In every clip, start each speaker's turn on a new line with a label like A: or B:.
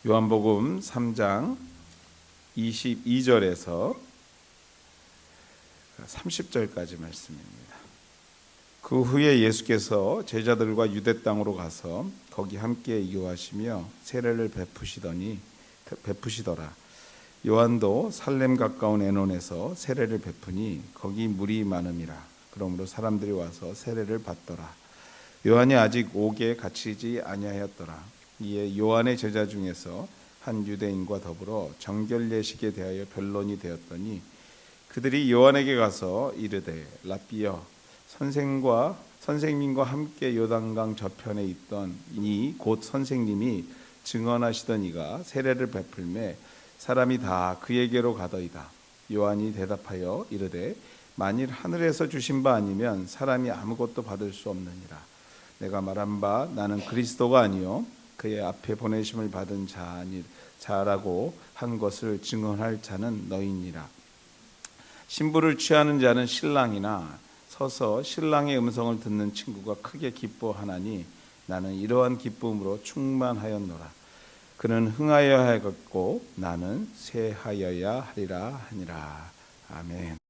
A: 요한복음 3장 22절에서 30절까지 말씀입니다. 그 후에 예수께서 제자들과 유대 땅으로 가서 거기 함께 이교하시며 세례를 베푸시더라. 요한도 살렘 가까운 에논에서 세례를 베푸니 거기 물이 많음이라. 그러므로 사람들이 와서 세례를 받더라. 요한이 아직 옥에 갇히지 아니하였더라. 이에 요한의 제자 중에서 한 유대인과 더불어 정결 예식에 대하여 변론이 되었더니 그들이 요한에게 가서 이르되 랍비여, 선생님과 함께 요단강 저편에 있던 이 곧 선생님이 증언하시던 이가 세례를 베풀매 사람이 다 그에게로 가더이다. 요한이 대답하여 이르되 만일 하늘에서 주신 바 아니면 사람이 아무것도 받을 수 없느니라. 내가 말한 바 나는 그리스도가 아니요 그의 앞에 보내심을 받은 자라고 한 것을 증언할 자는 너희니라. 신부를 취하는 자는 신랑이나 서서 신랑의 음성을 듣는 친구가 크게 기뻐하나니 나는 이러한 기쁨으로 충만하였노라. 그는 흥하여야 하겠고 나는 쇠하여야 하리라 하니라. 아멘.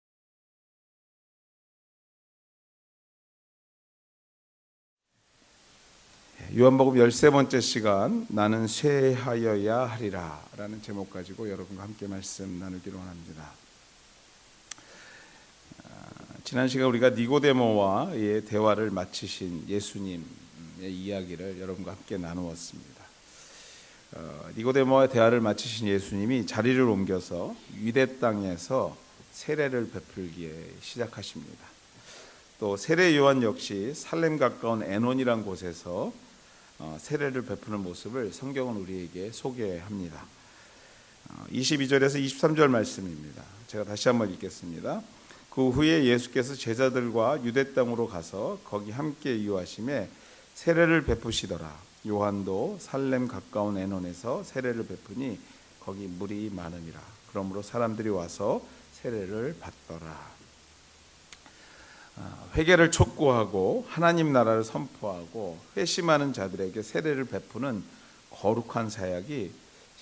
A: 요한복음 13번째 시간, 나는 쇠하여야 하리라 라는 제목 가지고 여러분과 함께 말씀 나누기로 합니다. 지난 시간 우리가 니고데모와의 대화를 마치신 예수님의 이야기를 여러분과 함께 나누었습니다. 니고데모와의 대화를 마치신 예수님이 자리를 옮겨서 유대 땅에서 세례를 베풀기에 시작하십니다. 또 세례 요한 역시 살렘 가까운 에논이란 곳에서 세례를 베푸는 모습을 성경은 우리에게 소개합니다. 22절에서 23절 말씀입니다. 제가 다시 한번 읽겠습니다. 그 후에 예수께서 제자들과 유대 땅으로 가서 거기 함께 이유하심에 세례를 베푸시더라. 요한도 살렘 가까운 에논에서 세례를 베푸니 거기 물이 많음이라. 그러므로 사람들이 와서 세례를 받더라. 회개를 촉구하고 하나님 나라를 선포하고 회심하는 자들에게 세례를 베푸는 거룩한 사역이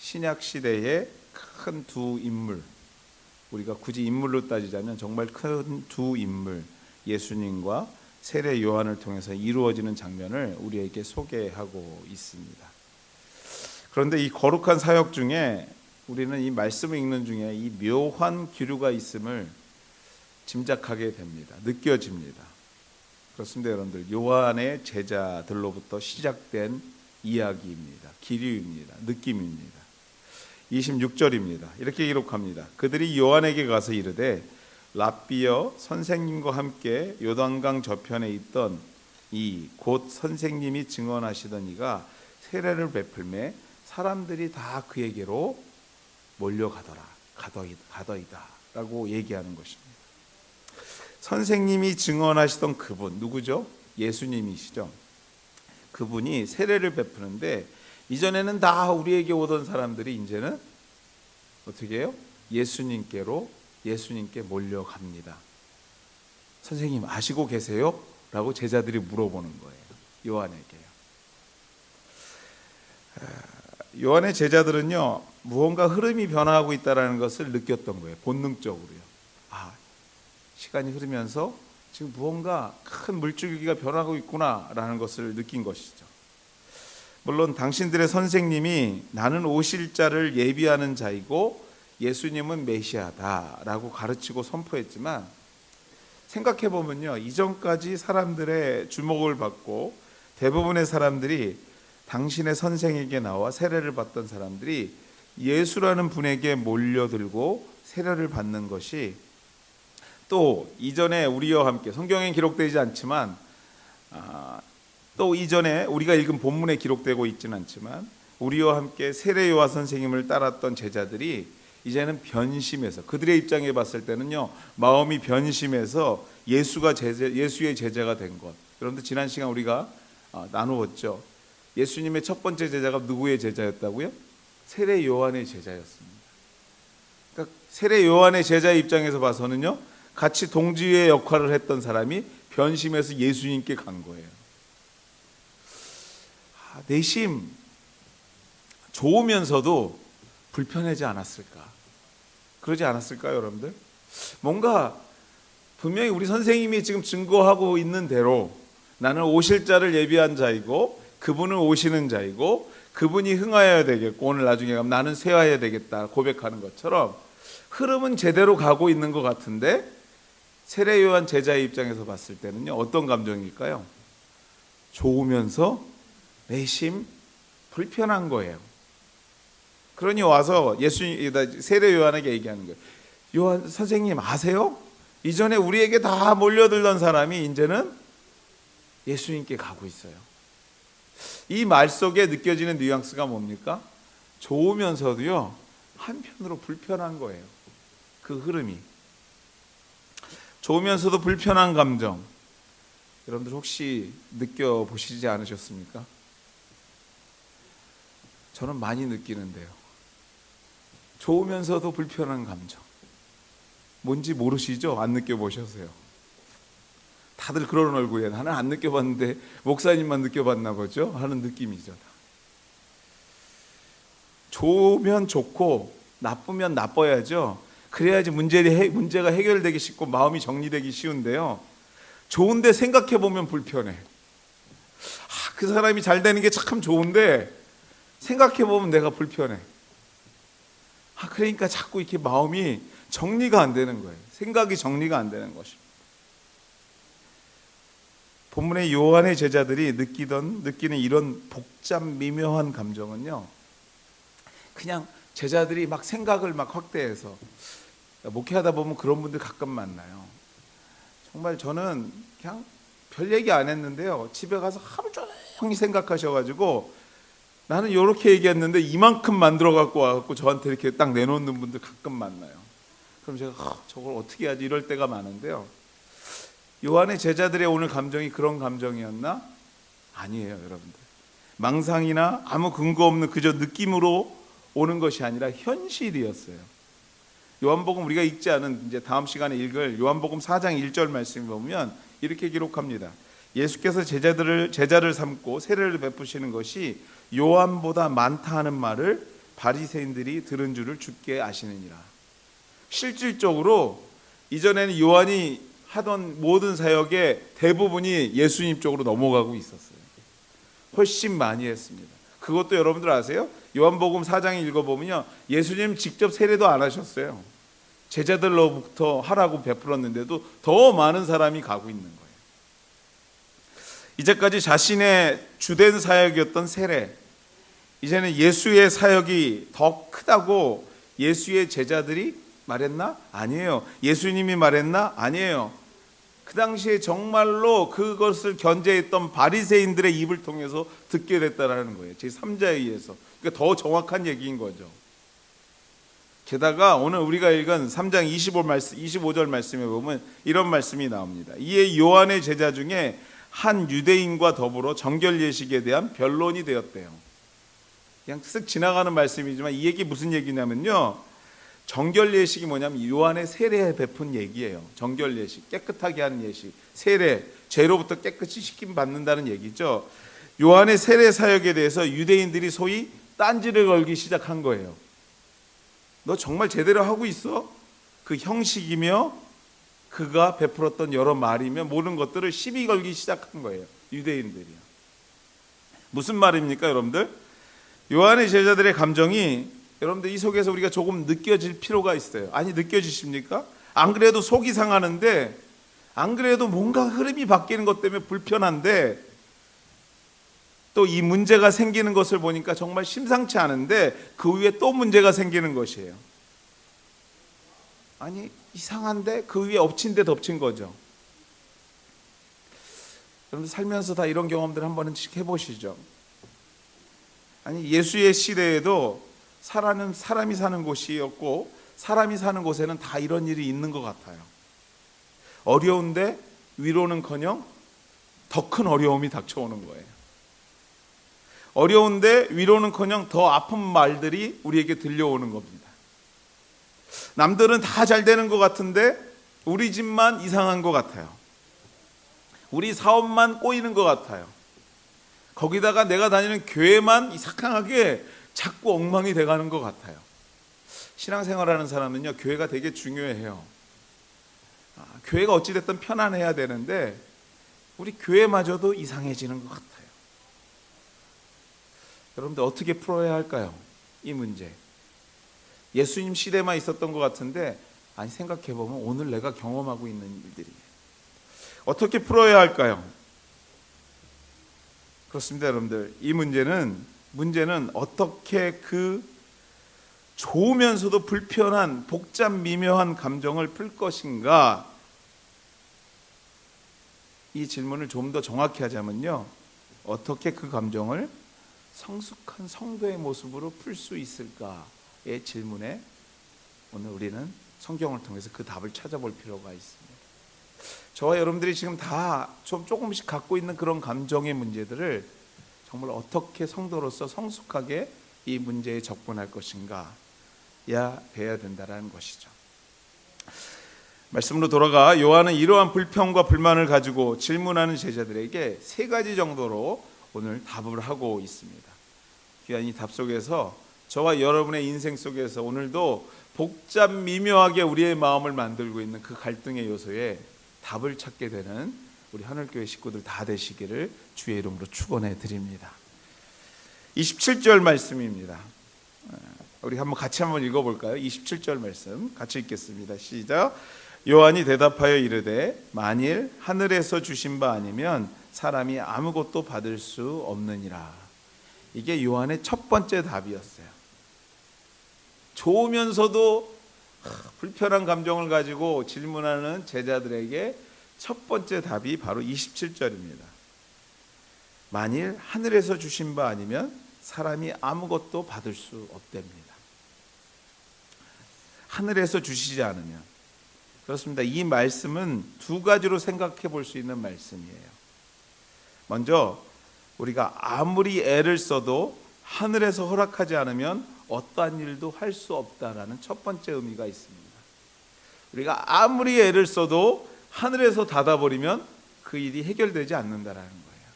A: 신약 시대의 큰 두 인물, 우리가 굳이 인물로 따지자면 정말 큰 두 인물 예수님과 세례 요한을 통해서 이루어지는 장면을 우리에게 소개하고 있습니다. 그런데 이 거룩한 사역 중에 우리는 이 말씀을 읽는 중에 이 묘한 기류가 있음을 짐작하게 됩니다. 느껴집니다. 그렇습니다, 여러분들. 요한의 제자들로부터 시작된 이야기입니다. 기류입니다. 느낌입니다. 26절입니다. 이렇게 기록합니다. 그들이 요한에게 가서 이르되 랍비여, 선생님과 함께 요단강 저편에 있던 이 곧 선생님이 증언하시던 이가 세례를 베풀매 사람들이 다 그에게로 몰려가더라. 가더이다 라고 얘기하는 것입니다. 선생님이 증언하시던 그분 누구죠? 예수님이시죠. 그분이 세례를 베푸는데 이전에는 다 우리에게 오던 사람들이 이제는 어떻게 해요? 예수님께 몰려갑니다. 선생님 아시고 계세요? 라고 제자들이 물어보는 거예요. 요한에게요. 요한의 제자들은요, 무언가 흐름이 변화하고 있다는 것을 느꼈던 거예요. 본능적으로요. 시간이 흐르면서 지금 무언가 큰 물줄기가 변하고 있구나라는 것을 느낀 것이죠. 물론 당신들의 선생님이 나는 오실 자를 예비하는 자이고 예수님은 메시아다라고 가르치고 선포했지만 생각해 보면요, 이전까지 사람들의 주목을 받고 대부분의 사람들이 당신의 선생에게 나와 세례를 받던 사람들이 예수라는 분에게 몰려들고 세례를 받는 것이 또 이전에 우리와 함께 성경에 기록되지 않지만 또 이전에 우리가 읽은 본문에 기록되고 있지는 않지만 우리와 함께 세례 요한 선생님을 따랐던 제자들이 이제는 변심해서 그들의 입장에 봤을 때는요, 마음이 변심해서 예수의 제자가 된 것. 여러분들 지난 시간 우리가 나누었죠. 예수님의 첫 번째 제자가 누구의 제자였다고요? 세례 요한의 제자였습니다. 그러니까 세례 요한의 제자의 입장에서 봐서는요, 같이 동지의 역할을 했던 사람이 변심해서 예수님께 간 거예요. 내심 좋으면서도 불편하지 않았을까? 그러지 않았을까요, 여러분들? 뭔가 분명히 우리 선생님이 지금 증거하고 있는 대로 나는 오실 자를 예비한 자이고 그분은 오시는 자이고 그분이 흥하여야 되겠고 오늘 나중에 가면 나는 쇠하여야 되겠다 고백하는 것처럼 흐름은 제대로 가고 있는 것 같은데 세례 요한 제자의 입장에서 봤을 때는요, 어떤 감정일까요? 좋으면서 내심 불편한 거예요. 그러니 와서 세례 요한에게 얘기하는 거예요. 요한 선생님 아세요? 이전에 우리에게 다 몰려들던 사람이 이제는 예수님께 가고 있어요. 이 말 속에 느껴지는 뉘앙스가 뭡니까? 좋으면서도요, 한편으로 불편한 거예요. 그 흐름이. 좋으면서도 불편한 감정, 여러분들 혹시 느껴보시지 않으셨습니까? 저는 많이 느끼는데요. 좋으면서도 불편한 감정. 뭔지 모르시죠? 안 느껴보셨어요. 다들 그런 얼굴이에요. 나는 안 느껴봤는데 목사님만 느껴봤나 보죠? 하는 느낌이죠. 좋으면 좋고 나쁘면 나빠야죠. 그래야지 문제가 해결되기 쉽고 마음이 정리되기 쉬운데요. 좋은데 생각해보면 불편해. 그 사람이 잘 되는 게 참 좋은데 생각해보면 내가 불편해. 그러니까 자꾸 이렇게 마음이 정리가 안 되는 거예요. 생각이 정리가 안 되는 것입니다. 본문의 요한의 제자들이 느끼는 이런 복잡 미묘한 감정은요, 그냥 제자들이 막 생각을 막 확대해서 목회하다 보면 그런 분들 가끔 만나요. 정말 저는 그냥 별 얘기 안 했는데요, 집에 가서 하루 종일 생각하셔가지고 나는 이렇게 얘기했는데 이만큼 만들어 갖고 와갖고 저한테 이렇게 딱 내놓는 분들 가끔 만나요. 그럼 제가 저걸 어떻게 하지 이럴 때가 많은데요, 요한의 제자들의 오늘 감정이 그런 감정이었나? 아니에요, 여러분들. 망상이나 아무 근거 없는 그저 느낌으로 오는 것이 아니라 현실이었어요. 요한복음 우리가 읽지 않은 이제 다음 시간에 읽을 요한복음 4장 1절 말씀을 보면 이렇게 기록합니다. 예수께서 제자를 삼고 세례를 베푸시는 것이 요한보다 많다 하는 말을 바리새인들이 들은 줄을 주께 아시느니라. 실질적으로 이전에는 요한이 하던 모든 사역의 대부분이 예수님 쪽으로 넘어가고 있었어요. 훨씬 많이 했습니다. 그것도 여러분들 아세요? 요한복음 4장 읽어보면요, 예수님 직접 세례도 안 하셨어요. 제자들로부터 하라고 베풀었는데도 더 많은 사람이 가고 있는 거예요. 이제까지 자신의 주된 사역이었던 세례, 이제는 예수의 사역이 더 크다고 예수의 제자들이 말했나? 아니에요. 예수님이 말했나? 아니에요. 그 당시에 정말로 그것을 견제했던 바리새인들의 입을 통해서 듣게 됐다라는 거예요. 제3자에 의해서. 그러니까 더 정확한 얘기인 거죠. 게다가 오늘 우리가 읽은 3장 25절 말씀에 보면 이런 말씀이 나옵니다. 이에 요한의 제자 중에 한 유대인과 더불어 정결 예식에 대한 변론이 되었대요. 그냥 쓱 지나가는 말씀이지만 이 얘기 무슨 얘기냐면요, 정결 예식이 뭐냐면 요한의 세례에 베푼 얘기예요. 정결 예식, 깨끗하게 하는 예식, 세례, 죄로부터 깨끗이 씻김 받는다는 얘기죠. 요한의 세례 사역에 대해서 유대인들이 소위 딴지를 걸기 시작한 거예요. 너 정말 제대로 하고 있어? 그 형식이며 그가 베풀었던 여러 말이며 모든 것들을 시비 걸기 시작한 거예요, 유대인들이요. 무슨 말입니까, 여러분들? 요한의 제자들의 감정이 여러분들 이 속에서 우리가 조금 느껴질 필요가 있어요. 아니, 느껴지십니까? 안 그래도 속이 상하는데, 안 그래도 뭔가 흐름이 바뀌는 것 때문에 불편한데, 또 이 문제가 생기는 것을 보니까 정말 심상치 않은데 그 위에 또 문제가 생기는 것이에요. 아니, 이상한데 그 위에 엎친 데 덮친 거죠. 여러분들 살면서 다 이런 경험들 한 번씩 해보시죠. 아니, 예수의 시대에도 사람이 사는 곳이었고 사람이 사는 곳에는 다 이런 일이 있는 것 같아요. 어려운데 위로는커녕 더 큰 어려움이 닥쳐오는 거예요. 어려운데 위로는커녕 더 아픈 말들이 우리에게 들려오는 겁니다. 남들은 다 잘 되는 것 같은데 우리 집만 이상한 것 같아요. 우리 사업만 꼬이는 것 같아요. 거기다가 내가 다니는 교회만 이상하게 자꾸 엉망이 돼가는 것 같아요. 신앙생활하는 사람은요, 교회가 되게 중요해요. 교회가 어찌됐든 편안해야 되는데 우리 교회마저도 이상해지는 것 같아요. 여러분들 어떻게 풀어야 할까요? 이 문제. 예수님 시대만 있었던 것 같은데 아니 생각해보면 오늘 내가 경험하고 있는 일들이에요. 어떻게 풀어야 할까요? 그렇습니다, 여러분들. 이 문제는 어떻게 그 좋으면서도 불편한 복잡 미묘한 감정을 풀 것인가? 이 질문을 좀 더 정확히 하자면요, 어떻게 그 감정을 성숙한 성도의 모습으로 풀 수 있을까의 질문에 오늘 우리는 성경을 통해서 그 답을 찾아볼 필요가 있습니다. 저와 여러분들이 지금 다 조금씩 갖고 있는 그런 감정의 문제들을 정말 어떻게 성도로서 성숙하게 이 문제에 접근할 것인가 야 돼야 된다는 것이죠. 말씀으로 돌아가 요한은 이러한 불평과 불만을 가지고 질문하는 제자들에게 세 가지 정도로 오늘 답을 하고 있습니다. 귀한 이 답 속에서 저와 여러분의 인생 속에서 오늘도 복잡 미묘하게 우리의 마음을 만들고 있는 그 갈등의 요소에 답을 찾게 되는 우리 하늘교회 식구들 다 되시기를 주의 이름으로 축원해 드립니다. 27절 말씀입니다. 우리 같이 한번 읽어볼까요? 27절 말씀 같이 읽겠습니다. 시작. 요한이 대답하여 이르되 만일 하늘에서 주신 바 아니면 사람이 아무것도 받을 수 없느니라. 이게 요한의 첫 번째 답이었어요. 좋으면서도 불편한 감정을 가지고 질문하는 제자들에게 첫 번째 답이 바로 27절입니다. 만일 하늘에서 주신 바 아니면 사람이 아무것도 받을 수 없답니다. 하늘에서 주시지 않으면. 그렇습니다. 이 말씀은 두 가지로 생각해 볼 수 있는 말씀이에요. 먼저 우리가 아무리 애를 써도 하늘에서 허락하지 않으면 어떠한 일도 할 수 없다라는 첫 번째 의미가 있습니다. 우리가 아무리 애를 써도 하늘에서 닫아버리면 그 일이 해결되지 않는다라는 거예요.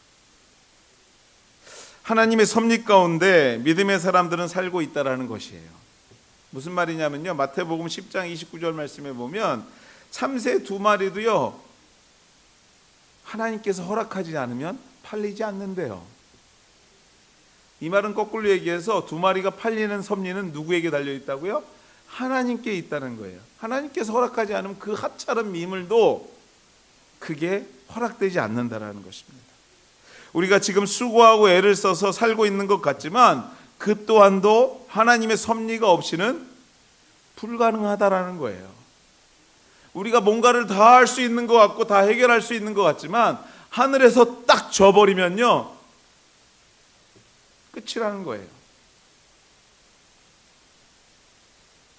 A: 하나님의 섭리 가운데 믿음의 사람들은 살고 있다라는 것이에요. 무슨 말이냐면요, 마태복음 10장 29절 말씀에 보면 참새 2마리도요 하나님께서 허락하지 않으면 팔리지 않는데요. 이 말은 거꾸로 얘기해서 2마리가 팔리는 섭리는 누구에게 달려있다고요? 하나님께 있다는 거예요. 하나님께서 허락하지 않으면 그 하찮은 미물도 그게 허락되지 않는다라는 것입니다. 우리가 지금 수고하고 애를 써서 살고 있는 것 같지만 그 또한도 하나님의 섭리가 없이는 불가능하다라는 거예요. 우리가 뭔가를 다 할 수 있는 것 같고 다 해결할 수 있는 것 같지만 하늘에서 딱 져버리면요 끝이라는 거예요.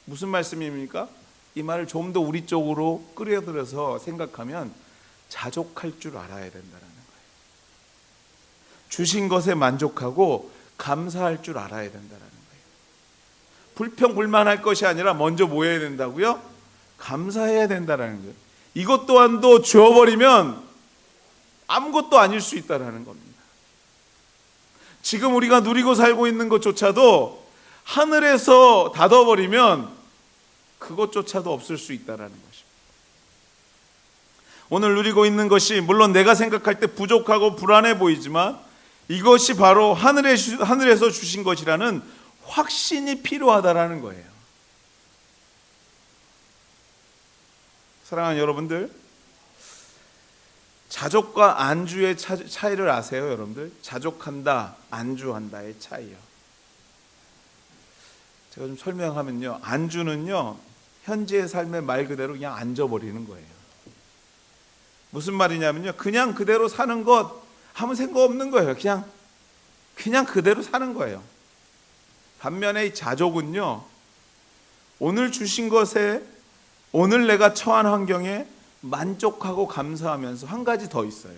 A: 무슨 말씀입니까? 이 말을 좀 더 우리 쪽으로 끌어들여서 생각하면 자족할 줄 알아야 된다는 거예요. 주신 것에 만족하고 감사할 줄 알아야 된다는 거예요. 불평불만할 것이 아니라 먼저 뭐 해야 된다고요? 감사해야 된다는 거예요. 이것 또한도 주어버리면 아무것도 아닐 수 있다는 겁니다. 지금 우리가 누리고 살고 있는 것조차도 하늘에서 닫아버리면 그것조차도 없을 수 있다는 것입니다. 오늘 누리고 있는 것이 물론 내가 생각할 때 부족하고 불안해 보이지만 이것이 바로 하늘에서 주신 것이라는 확신이 필요하다라는 거예요. 사랑하는 여러분들, 자족과 안주의 차이를 아세요, 여러분들? 자족한다, 안주한다의 차이요. 제가 좀 설명하면요, 안주는요 현재의 삶의 말 그대로 그냥 앉아버리는 거예요. 무슨 말이냐면요, 그냥 그대로 사는 것 아무 생각 없는 거예요. 그냥 그대로 사는 거예요. 반면에 이 자족은요, 오늘 주신 것에, 오늘 내가 처한 환경에 만족하고 감사하면서 한 가지 더 있어요.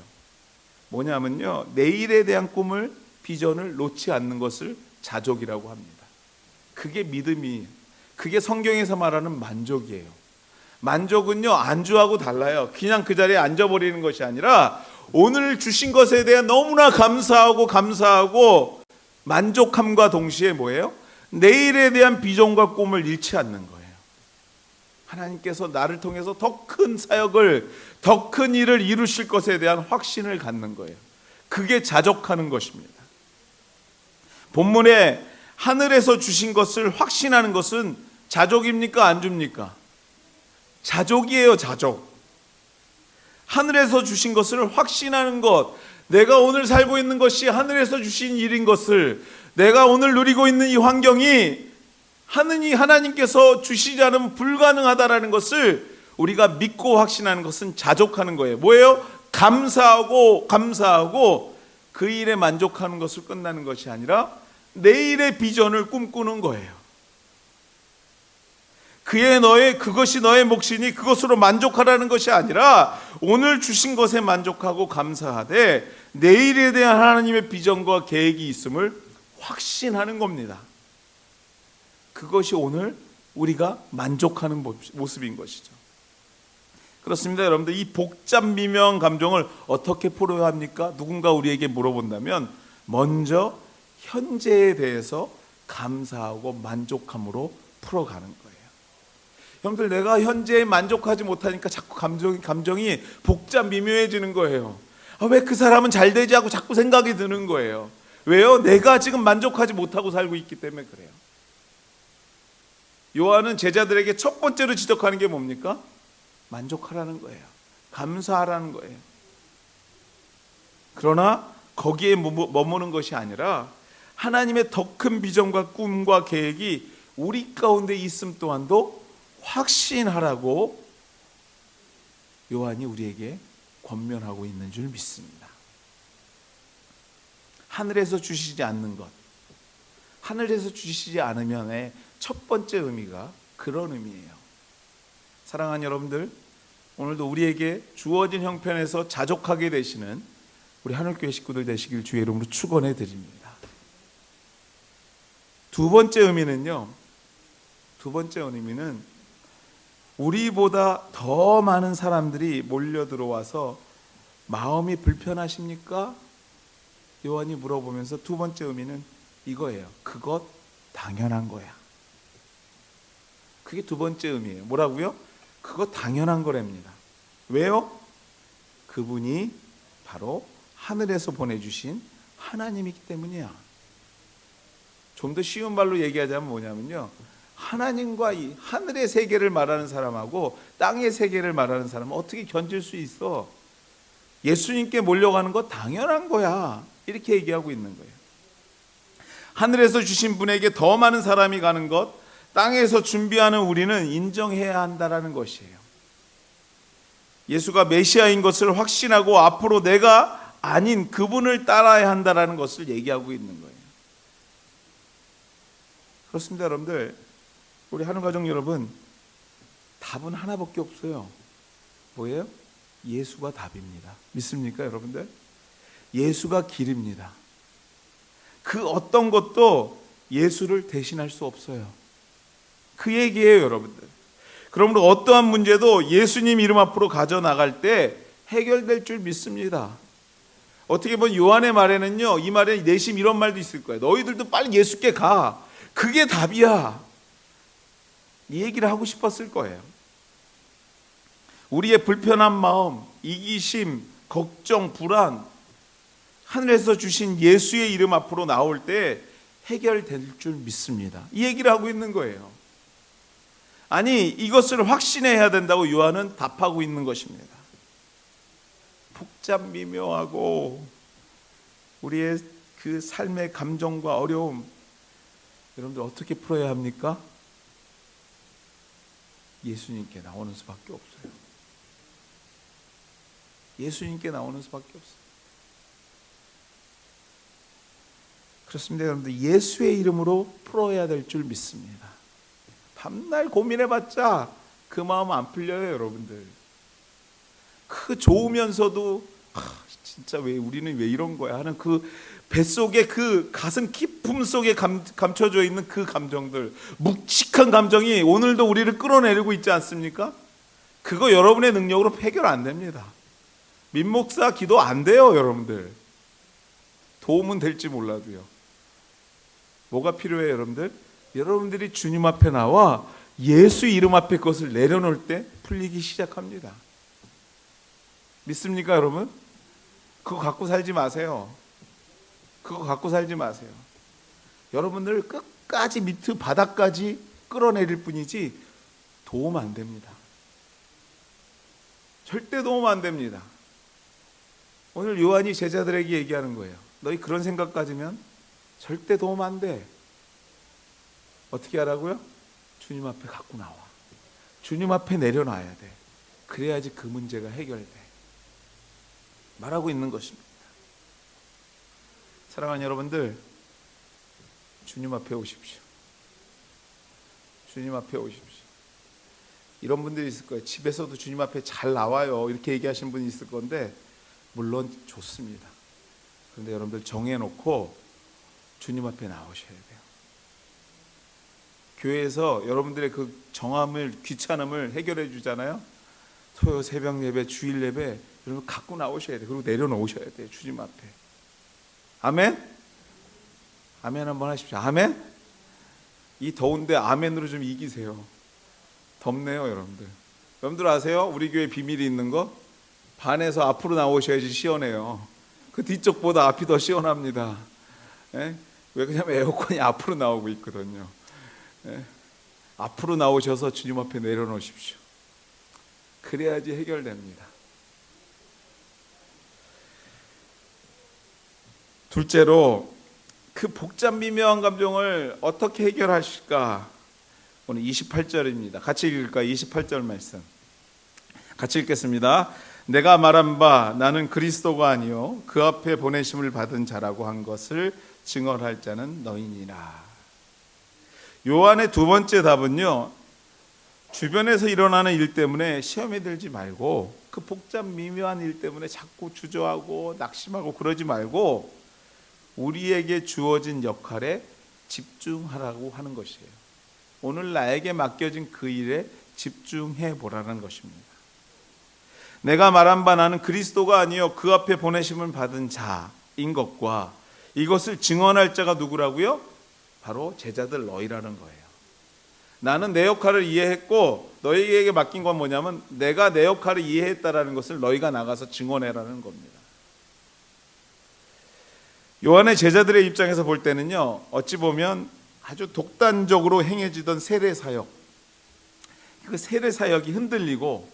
A: 뭐냐면요, 내일에 대한 꿈을, 비전을 놓지 않는 것을 자족이라고 합니다. 그게 믿음이에요. 그게 성경에서 말하는 만족이에요. 만족은요 안주하고 달라요. 그냥 그 자리에 앉아버리는 것이 아니라 오늘 주신 것에 대해 너무나 감사하고 만족함과 동시에 뭐예요? 내일에 대한 비전과 꿈을 잃지 않는 거예요. 하나님께서 나를 통해서 더 큰 사역을, 더 큰 일을 이루실 것에 대한 확신을 갖는 거예요. 그게 자족하는 것입니다. 본문에 하늘에서 주신 것을 확신하는 것은 자족입니까? 안 줍니까? 자족이에요, 자족. 하늘에서 주신 것을 확신하는 것, 내가 오늘 살고 있는 것이 하늘에서 주신 일인 것을, 내가 오늘 누리고 있는 이 환경이 하나님께서 주시지 않으면 불가능하다라는 것을 우리가 믿고 확신하는 것은 자족하는 거예요. 뭐예요? 감사하고 그 일에 만족하는 것을 끝나는 것이 아니라 내일의 비전을 꿈꾸는 거예요. 그것이 너의 몫이니 그것으로 만족하라는 것이 아니라 오늘 주신 것에 만족하고 감사하되 내일에 대한 하나님의 비전과 계획이 있음을 확신하는 겁니다. 그것이 오늘 우리가 만족하는 모습인 것이죠. 그렇습니다. 여러분들, 이 복잡 미묘한 감정을 어떻게 풀어야 합니까? 누군가 우리에게 물어본다면 먼저 현재에 대해서 감사하고 만족함으로 풀어가는 거예요. 형들, 내가 현재에 만족하지 못하니까 자꾸 감정이 복잡 미묘해지는 거예요. 왜 그 사람은 잘 되지 하고 자꾸 생각이 드는 거예요. 왜요? 내가 지금 만족하지 못하고 살고 있기 때문에 그래요. 요한은 제자들에게 첫 번째로 지적하는 게 뭡니까? 만족하라는 거예요. 감사하라는 거예요. 그러나 거기에 머무는 것이 아니라 하나님의 더 큰 비전과 꿈과 계획이 우리 가운데 있음 또한도 확신하라고 요한이 우리에게 권면하고 있는 줄 믿습니다. 하늘에서 주시지 않는 것, 하늘에서 주시지 않으면의 첫 번째 의미가 그런 의미예요. 사랑하는 여러분들, 오늘도 우리에게 주어진 형편에서 자족하게 되시는 우리 하늘교회 식구들 되시길 주의 이름으로 축원해 드립니다. 두 번째 의미는 우리보다 더 많은 사람들이 몰려 들어와서 마음이 불편하십니까? 요한이 물어보면서 두 번째 의미는 이거예요. 그것 당연한 거야. 그게 두 번째 의미예요. 뭐라고요? 그거 당연한 거랍니다. 왜요? 그분이 바로 하늘에서 보내주신 하나님이기 때문이야. 좀 더 쉬운 말로 얘기하자면 뭐냐면요, 하나님과 이 하늘의 세계를 말하는 사람하고 땅의 세계를 말하는 사람은 어떻게 견딜 수 있어? 예수님께 몰려가는 거 당연한 거야. 이렇게 얘기하고 있는 거예요. 하늘에서 주신 분에게 더 많은 사람이 가는 것, 땅에서 준비하는 우리는 인정해야 한다라는 것이에요. 예수가 메시아인 것을 확신하고 앞으로 내가 아닌 그분을 따라야 한다라는 것을 얘기하고 있는 거예요. 그렇습니다. 여러분들, 우리 하늘가족 여러분, 답은 하나밖에 없어요. 뭐예요? 예수가 답입니다. 믿습니까, 여러분들? 예수가 길입니다. 그 어떤 것도 예수를 대신할 수 없어요. 그 얘기예요, 여러분들. 그러므로 어떠한 문제도 예수님 이름 앞으로 가져나갈 때 해결될 줄 믿습니다. 어떻게 보면 요한의 말에는요, 이 말에 내심 이런 말도 있을 거예요. 너희들도 빨리 예수께 가. 그게 답이야. 이 얘기를 하고 싶었을 거예요. 우리의 불편한 마음, 이기심, 걱정, 불안, 하늘에서 주신 예수의 이름 앞으로 나올 때 해결될 줄 믿습니다. 이 얘기를 하고 있는 거예요. 아니, 이것을 확신해야 된다고 요한은 답하고 있는 것입니다. 복잡 미묘하고 우리의 그 삶의 감정과 어려움, 여러분들 어떻게 풀어야 합니까? 예수님께 나오는 수밖에 없어요. 예수님께 나오는 수밖에 없어요. 그렇습니다, 여러분들. 예수의 이름으로 풀어야 될 줄 믿습니다. 밤날 고민해봤자 그 마음 안 풀려요, 여러분들. 그 좋으면서도 진짜 왜 우리는 왜 이런 거야 하는 그 뱃속에, 그 가슴 깊음 속에 감춰져 있는 그 감정들, 묵직한 감정이 오늘도 우리를 끌어내리고 있지 않습니까? 그거 여러분의 능력으로 해결 안 됩니다. 민목사 기도 안 돼요, 여러분들. 도움은 될지 몰라도요. 뭐가 필요해요, 여러분들? 여러분들이 주님 앞에 나와 예수 이름 앞에 그것을 내려놓을 때 풀리기 시작합니다. 믿습니까, 여러분? 그거 갖고 살지 마세요. 그거 갖고 살지 마세요. 여러분들 끝까지 밑에 바닥까지 끌어내릴 뿐이지 도움 안 됩니다. 절대 도움 안 됩니다. 오늘 요한이 제자들에게 얘기하는 거예요. 너희 그런 생각 가지면 절대 도움 안 돼. 어떻게 하라고요? 주님 앞에 갖고 나와. 주님 앞에 내려놔야 돼. 그래야지 그 문제가 해결돼. 말하고 있는 것입니다. 사랑하는 여러분들, 주님 앞에 오십시오. 주님 앞에 오십시오. 이런 분들이 있을 거예요. 집에서도 주님 앞에 잘 나와요. 이렇게 얘기하시는 분이 있을 건데, 물론 좋습니다. 그런데 여러분들 정해놓고 주님 앞에 나오셔야 돼요. 교회에서 여러분들의 그 정함을, 귀찮음을 해결해 주잖아요. 토요 새벽 예배, 주일 예배, 여러분 갖고 나오셔야 돼요. 그리고 내려놓으셔야 돼요. 주님 앞에. 아멘? 아멘 한번 하십시오. 아멘? 이 더운데 아멘으로 좀 이기세요. 덥네요, 여러분들. 여러분들 아세요? 우리 교회 비밀이 있는 거? 반에서 앞으로 나오셔야지 시원해요. 그 뒤쪽보다 앞이 더 시원합니다. 예? 왜 그러냐면 에어컨이 앞으로 나오고 있거든요. 예? 앞으로 나오셔서 주님 앞에 내려놓으십시오. 그래야지 해결됩니다. 둘째로, 그 복잡 미묘한 감정을 어떻게 해결하실까? 오늘 28절입니다. 같이 읽을까요? 28절 말씀 같이 읽겠습니다. 내가 말한 바 나는 그리스도가 아니요 그 앞에 보내심을 받은 자라고 한 것을 증언할 자는 너희니라. 요한의 두 번째 답은요, 주변에서 일어나는 일 때문에 시험에 들지 말고, 그 복잡 미묘한 일 때문에 자꾸 주저하고 낙심하고 그러지 말고 우리에게 주어진 역할에 집중하라고 하는 것이에요. 오늘 나에게 맡겨진 그 일에 집중해 보라는 것입니다. 내가 말한 바 나는 그리스도가 아니요 그 앞에 보내심을 받은 자인 것과 이것을 증언할 자가 누구라고요? 바로 제자들 너희라는 거예요. 나는 내 역할을 이해했고 너희에게 맡긴 건 뭐냐면 내가 내 역할을 이해했다라는 것을 너희가 나가서 증언해라는 겁니다. 요한의 제자들의 입장에서 볼 때는요, 어찌 보면 아주 독단적으로 행해지던 세례사역, 그 세례사역이 흔들리고,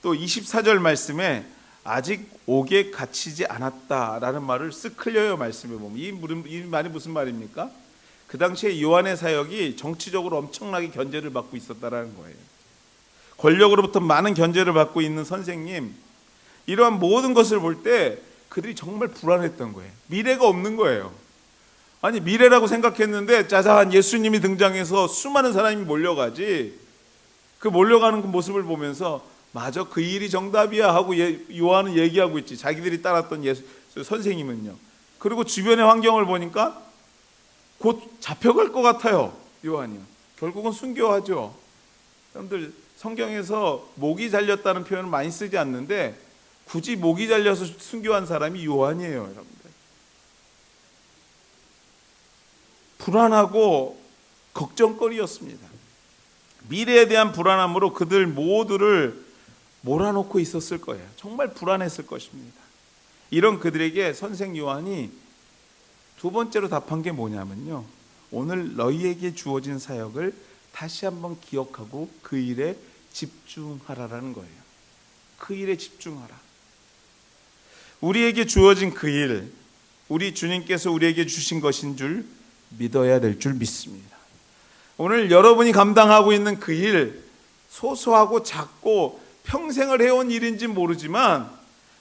A: 또 24절 말씀에 아직 옥에 갇히지 않았다라는 말을 쓱 흘려요. 말씀에 보면 이 말이 무슨 말입니까? 그 당시에 요한의 사역이 정치적으로 엄청나게 견제를 받고 있었다라는 거예요. 권력으로부터 많은 견제를 받고 있는 선생님, 이러한 모든 것을 볼 때 그들이 정말 불안했던 거예요. 미래가 없는 거예요. 아니, 미래라고 생각했는데 짜잔 예수님이 등장해서 수많은 사람이 몰려가지, 그 몰려가는 그 모습을 보면서 맞아, 그 일이 정답이야 하고 요한은 얘기하고 있지. 자기들이 따랐던 예수 선생님은요. 그리고 주변의 환경을 보니까 곧 잡혀갈 것 같아요. 요한이요. 결국은 순교하죠. 여러분들 성경에서 목이 잘렸다는 표현을 많이 쓰지 않는데 굳이 목이 잘려서 순교한 사람이 요한이에요. 여러분들 불안하고 걱정거리였습니다. 미래에 대한 불안함으로 그들 모두를 몰아놓고 있었을 거예요. 정말 불안했을 것입니다. 이런 그들에게 선생 요한이 두 번째로 답한 게 뭐냐면요, 오늘 너희에게 주어진 사역을 다시 한번 기억하고 그 일에 집중하라라는 거예요. 그 일에 집중하라. 우리에게 주어진 그 일, 우리 주님께서 우리에게 주신 것인 줄 믿어야 될 줄 믿습니다. 오늘 여러분이 감당하고 있는 그 일, 소소하고 작고 평생을 해온 일인지 모르지만,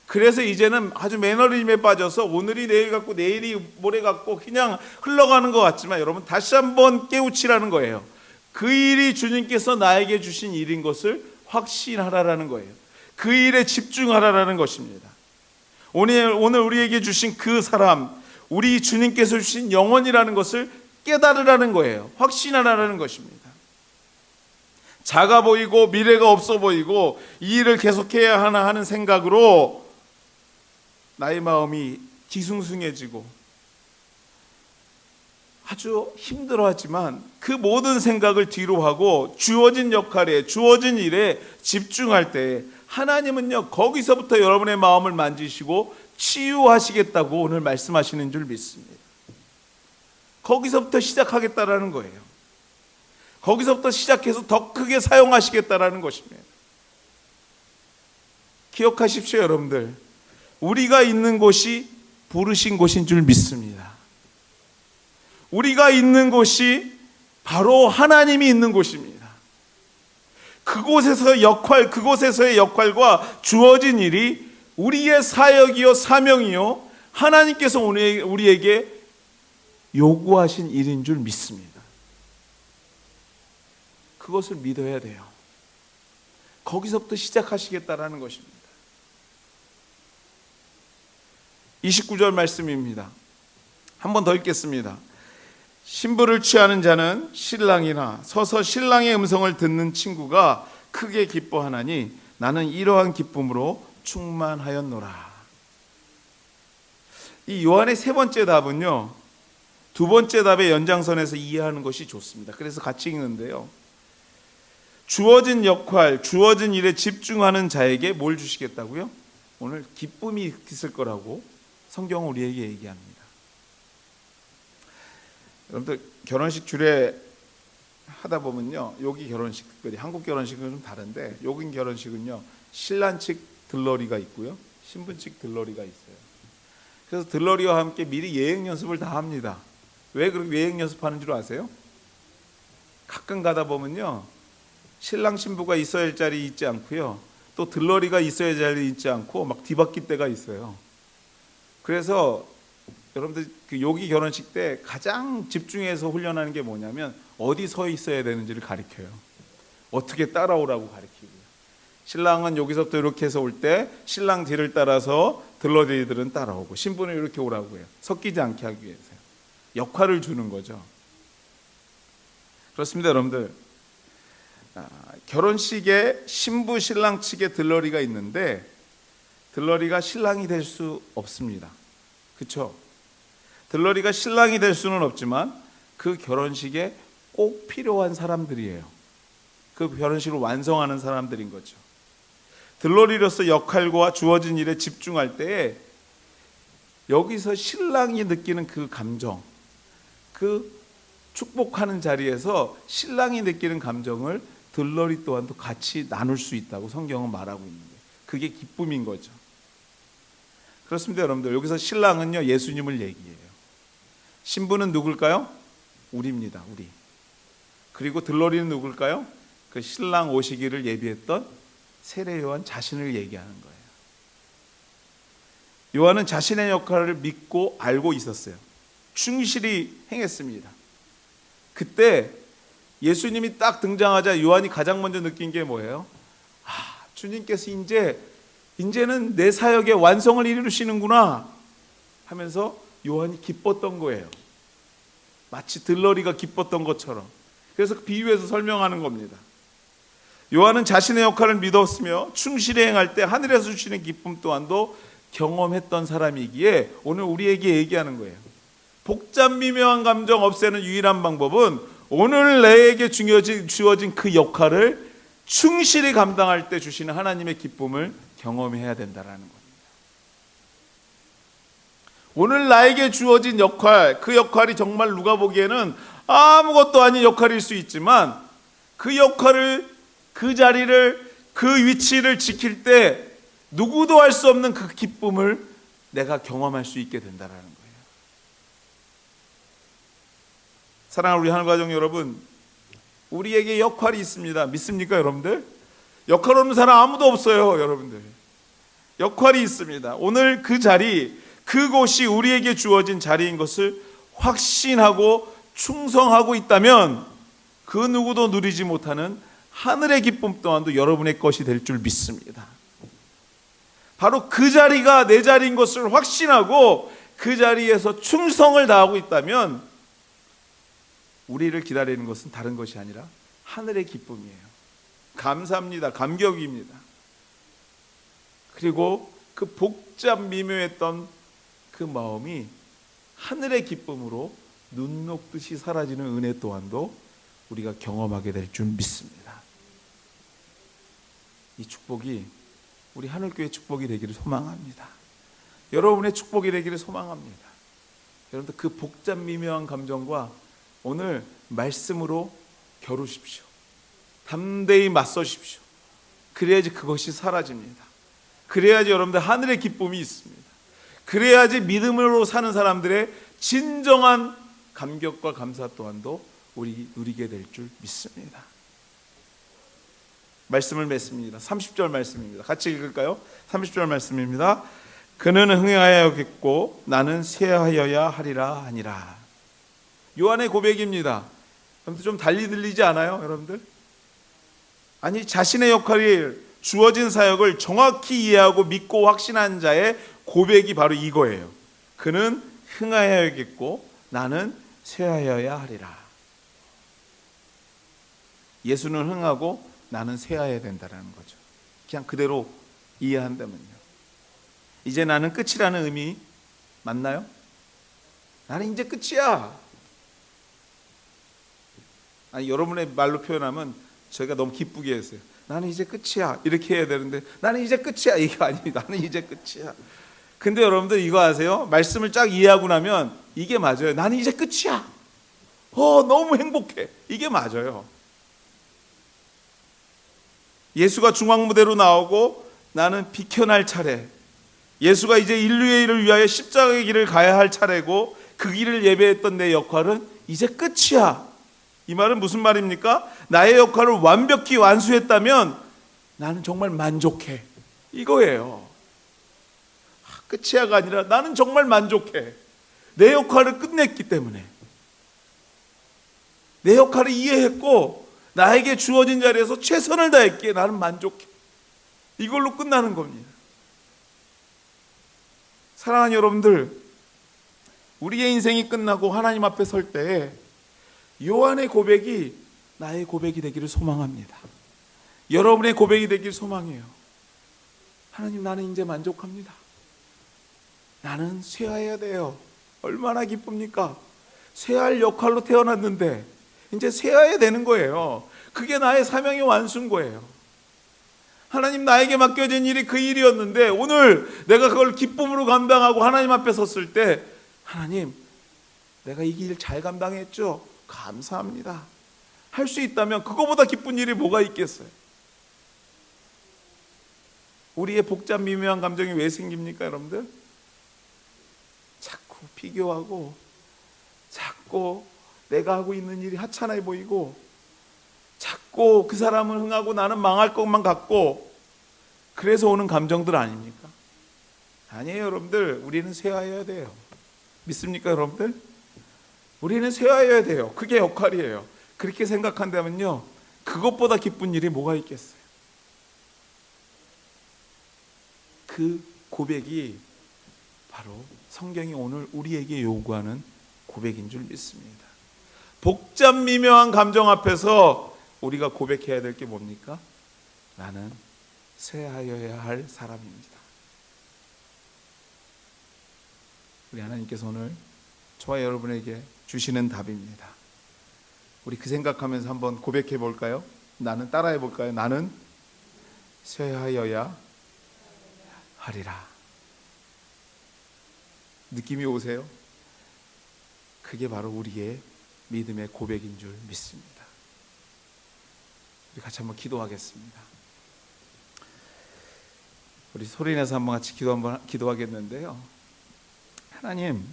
A: 그래서 이제는 아주 매너리즘에 빠져서 오늘이 내일 같고 내일이 모레 같고 그냥 흘러가는 것 같지만, 여러분 다시 한번 깨우치라는 거예요. 그 일이 주님께서 나에게 주신 일인 것을 확신하라라는 거예요. 그 일에 집중하라라는 것입니다. 오늘 우리에게 주신 그 사람, 우리 주님께서 주신 영혼이라는 것을 깨달으라는 거예요. 확신하라는 것입니다. 작아 보이고 미래가 없어 보이고 이 일을 계속해야 하나 하는 생각으로 나의 마음이 뒤숭숭해지고 아주 힘들어하지만 그 모든 생각을 뒤로 하고 주어진 역할에, 주어진 일에 집중할 때 하나님은요, 거기서부터 여러분의 마음을 만지시고 치유하시겠다고 오늘 말씀하시는 줄 믿습니다. 거기서부터 시작하겠다라는 거예요. 거기서부터 시작해서 더 크게 사용하시겠다라는 것입니다. 기억하십시오, 여러분들. 우리가 있는 곳이 부르신 곳인 줄 믿습니다. 우리가 있는 곳이 바로 하나님이 있는 곳입니다. 그곳에서의 역할과 주어진 일이 우리의 사역이요 사명이요 하나님께서 우리에게 요구하신 일인 줄 믿습니다. 그것을 믿어야 돼요. 거기서부터 시작하시겠다라는 것입니다. 29절 말씀입니다. 한 번 더 읽겠습니다. 신부를 취하는 자는 신랑이나 서서 신랑의 음성을 듣는 친구가 크게 기뻐하나니 나는 이러한 기쁨으로 충만하였노라. 이 요한의 세 번째 답은요, 두 번째 답의 연장선에서 이해하는 것이 좋습니다. 그래서 같이 읽는데요, 주어진 역할, 주어진 일에 집중하는 자에게 뭘 주시겠다고요? 오늘 기쁨이 있을 거라고 성경은 우리에게 얘기합니다. 여러분들 결혼식 주례 하다 보면요, 여기 결혼식, 특별히 한국 결혼식은 좀 다른데 여기 결혼식은요, 신랑 측 들러리가 있고요, 신부 측 들러리가 있어요. 그래서 들러리와 함께 미리 예행 연습을 다 합니다. 왜 그렇게 예행 연습하는 줄 아세요? 가끔 가다 보면요, 신랑 신부가 있어야 할 자리 있지 않고요, 또 들러리가 있어야 할 자리 있지 않고 막 뒤바뀔 때가 있어요. 그래서 여러분들 그 요기 결혼식 때 가장 집중해서 훈련하는 게 뭐냐면 어디 서 있어야 되는지를 가르쳐요. 어떻게 따라오라고 가르치고요. 신랑은 여기서부터 이렇게 해서 올 때 신랑 뒤를 따라서 들러리들은 따라오고, 신부는 이렇게 오라고 해요. 섞이지 않게 하기 위해서요. 역할을 주는 거죠. 그렇습니다, 여러분들. 결혼식에 신부 신랑 측에 들러리가 있는데 들러리가 신랑이 될 수 없습니다. 그렇죠? 들러리가 신랑이 될 수는 없지만 그 결혼식에 꼭 필요한 사람들이에요. 그 결혼식을 완성하는 사람들인 거죠. 들러리로서 역할과 주어진 일에 집중할 때에 여기서 신랑이 느끼는 그 감정, 그 축복하는 자리에서 신랑이 느끼는 감정을 들러리 또한도 같이 나눌 수 있다고 성경은 말하고 있는 거예요. 그게 기쁨인 거죠. 그렇습니다, 여러분들. 여기서 신랑은요, 예수님을 얘기해요. 신부는 누굴까요? 우리입니다, 우리. 그리고 들러리는 누굴까요? 그 신랑 오시기를 예비했던 세례 요한 자신을 얘기하는 거예요. 요한은 자신의 역할을 믿고 알고 있었어요. 충실히 행했습니다. 그때 예수님이 딱 등장하자 요한이 가장 먼저 느낀 게 뭐예요? 주님께서 이제는 내 사역의 완성을 이루시는구나 하면서 요한이 기뻤던 거예요. 마치 들러리가 기뻤던 것처럼. 그래서 비유해서 설명하는 겁니다. 요한은 자신의 역할을 믿었으며 충실히 행할 때 하늘에서 주시는 기쁨 또한도 경험했던 사람이기에 오늘 우리에게 얘기하는 거예요. 복잡 미묘한 감정 없애는 유일한 방법은 오늘 내게 주어진 그 역할을 충실히 감당할 때 주시는 하나님의 기쁨을 경험해야 된다는 겁니다. 오늘 나에게 주어진 역할, 그 역할이 정말 누가 보기에는 아무것도 아닌 역할일 수 있지만 그 역할을, 그 자리를, 그 위치를 지킬 때 누구도 할 수 없는 그 기쁨을 내가 경험할 수 있게 된다는 거예요. 사랑하는 우리 하늘가족 여러분, 우리에게 역할이 있습니다. 믿습니까, 여러분들? 역할 없는 사람 아무도 없어요, 여러분들. 역할이 있습니다. 오늘 그 자리, 그곳이 우리에게 주어진 자리인 것을 확신하고 충성하고 있다면 그 누구도 누리지 못하는 하늘의 기쁨 또한도 여러분의 것이 될 줄 믿습니다. 바로 그 자리가 내 자리인 것을 확신하고 그 자리에서 충성을 다하고 있다면 우리를 기다리는 것은 다른 것이 아니라 하늘의 기쁨이에요. 감사합니다. 감격입니다. 그리고 그 복잡 미묘했던 그 마음이 하늘의 기쁨으로 눈 녹듯이 사라지는 은혜 또한도 우리가 경험하게 될 줄 믿습니다. 이 축복이 우리 하늘교회 축복이 되기를 소망합니다. 여러분의 축복이 되기를 소망합니다. 여러분들 그 복잡 미묘한 감정과 오늘 말씀으로 겨루십시오. 담대히 맞서십시오. 그래야지 그것이 사라집니다. 그래야지 여러분들 하늘의 기쁨이 있습니다. 그래야지 믿음으로 사는 사람들의 진정한 감격과 감사 또한도 우리 누리게 될 줄 믿습니다. 말씀을 맺습니다. 30절 말씀입니다. 같이 읽을까요? 30절 말씀입니다. 그는 흥하여야겠고 나는 쇠하여야 하리라 하니라. 요한의 고백입니다. 여러분들 좀 달리 들리지 않아요, 여러분들? 아니, 자신의 역할이 주어진 사역을 정확히 이해하고 믿고 확신한 자의 고백이 바로 이거예요. 그는 흥하여야겠고 나는 쇠하여야 하리라. 예수는 흥하고 나는 쇠하여야 된다는 거죠. 그냥 그대로 이해한다면요. 이제 나는 끝이라는 의미 맞나요? 나는 이제 끝이야. 아니, 여러분의 말로 표현하면 저희가 너무 기쁘게 했어요. 나는 이제 끝이야. 이렇게 해야 되는데 나는 이제 끝이야. 이게 아닙니다. 나는 이제 끝이야. 근데 여러분들 이거 아세요? 말씀을 쫙 이해하고 나면 이게 맞아요. 나는 이제 끝이야. 너무 행복해. 이게 맞아요. 예수가 중앙무대로 나오고 나는 비켜날 차례. 예수가 이제 인류의 일을 위하여 십자가의 길을 가야 할 차례고 그 길을 예배했던 내 역할은 이제 끝이야. 이 말은 무슨 말입니까? 나의 역할을 완벽히 완수했다면 나는 정말 만족해. 이거예요. 끝이야가 아니라 나는 정말 만족해. 내 역할을 끝냈기 때문에. 내 역할을 이해했고 나에게 주어진 자리에서 최선을 다했기에 나는 만족해. 이걸로 끝나는 겁니다. 사랑하는 여러분들, 우리의 인생이 끝나고 하나님 앞에 설 때에 요한의 고백이 나의 고백이 되기를 소망합니다. 여러분의 고백이 되길 소망해요. 하나님, 나는 이제 만족합니다. 나는 쇠하여야 돼요. 얼마나 기쁩니까? 쇠할 역할로 태어났는데 이제 쇠하여야 되는 거예요. 그게 나의 사명의 완수인 거예요. 하나님, 나에게 맡겨진 일이 그 일이었는데 오늘 내가 그걸 기쁨으로 감당하고 하나님 앞에 섰을 때 하나님, 내가 이 길 잘 감당했죠? 감사합니다. 할 수 있다면 그거보다 기쁜 일이 뭐가 있겠어요? 우리의 복잡 미묘한 감정이 왜 생깁니까, 여러분들? 자꾸 비교하고 자꾸 내가 하고 있는 일이 하찮아 보이고 자꾸 그 사람은 흥하고 나는 망할 것만 같고 그래서 오는 감정들 아닙니까? 아니에요, 여러분들. 우리는 쇠하여야 돼요. 믿습니까, 여러분들? 우리는 쇠하여야 돼요. 그게 역할이에요. 그렇게 생각한다면요, 그것보다 기쁜 일이 뭐가 있겠어요? 그 고백이 바로 성경이 오늘 우리에게 요구하는 고백인 줄 믿습니다. 복잡 미묘한 감정 앞에서 우리가 고백해야 될 게 뭡니까? 나는 쇠하여야 할 사람입니다. 우리 하나님께서 오늘 저와 여러분에게 주시는 답입니다. 우리 그 생각하면서 한번 고백해 볼까요? 나는 따라해 볼까요? 나는 쇠하여야 하리라. 느낌이 오세요? 그게 바로 우리의 믿음의 고백인 줄 믿습니다. 우리 같이 한번 기도하겠습니다. 우리 소리내서 한번 같이 기도하겠는데요. 하나님,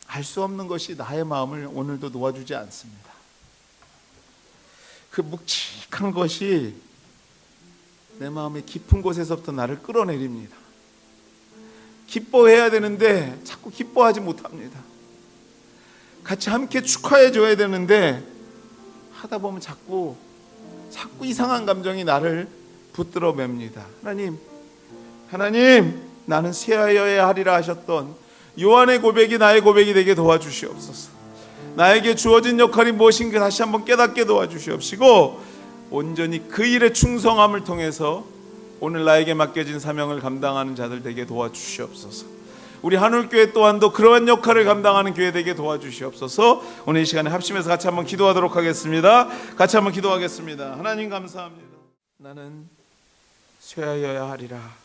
A: 알 수 없는 것이 나의 마음을 오늘도 놓아주지 않습니다. 그 묵직한 것이 내 마음의 깊은 곳에서부터 나를 끌어내립니다. 기뻐해야 되는데 자꾸 기뻐하지 못합니다. 같이 함께 축하해 줘야 되는데 하다 보면 자꾸 이상한 감정이 나를 붙들어 맵니다. 하나님, 나는 쇠하여야 하리라 하셨던 요한의 고백이 나의 고백이 되게 도와주시옵소서. 나에게 주어진 역할이 무엇인가 다시 한번 깨닫게 도와주시옵시고 온전히 그 일에 충성함을 통해서 오늘 나에게 맡겨진 사명을 감당하는 자들 되게 도와주시옵소서. 우리 하늘교회 또한도 그러한 역할을 감당하는 교회 되게 도와주시옵소서. 오늘 이 시간에 합심해서 같이 한번 기도하도록 하겠습니다. 같이 한번 기도하겠습니다. 하나님 감사합니다. 나는 쇠하여야 하리라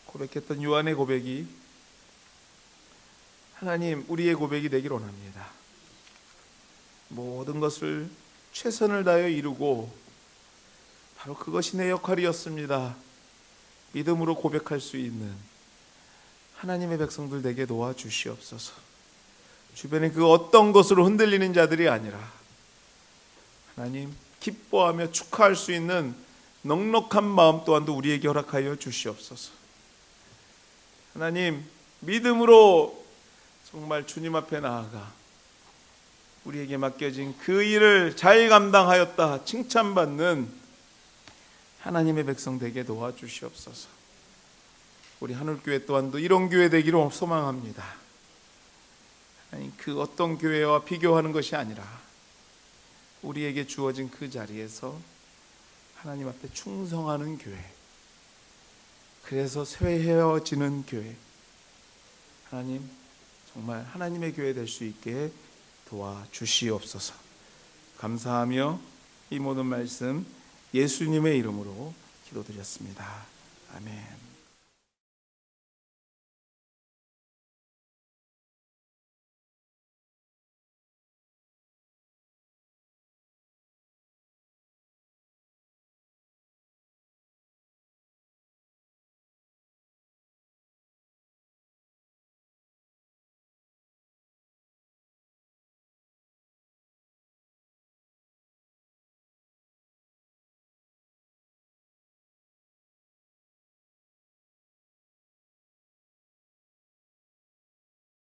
A: 고백했던 요한의 고백이 하나님 우리의 고백이 되길 원합니다. 모든 것을 최선을 다하여 이루고 바로 그것이 내 역할이었습니다. 믿음으로 고백할 수 있는 하나님의 백성들 되게 도와주시옵소서. 주변에 그 어떤 것으로 흔들리는 자들이 아니라 하나님 기뻐하며 축하할 수 있는 넉넉한 마음 또한도 우리에게 허락하여 주시옵소서. 하나님 믿음으로 정말 주님 앞에 나아가 우리에게 맡겨진 그 일을 잘 감당하였다 칭찬받는 하나님의 백성 되게 도와주시옵소서. 우리 하늘교회 또한도 이런 교회 되기를 소망합니다. 하나님 그 어떤 교회와 비교하는 것이 아니라 우리에게 주어진 그 자리에서 하나님 앞에 충성하는 교회, 그래서 쇠해어지는 교회, 하나님 정말 하나님의 교회 될 수 있게 도와주시옵소서. 감사하며 이 모든 말씀 예수님의 이름으로 기도드렸습니다. 아멘.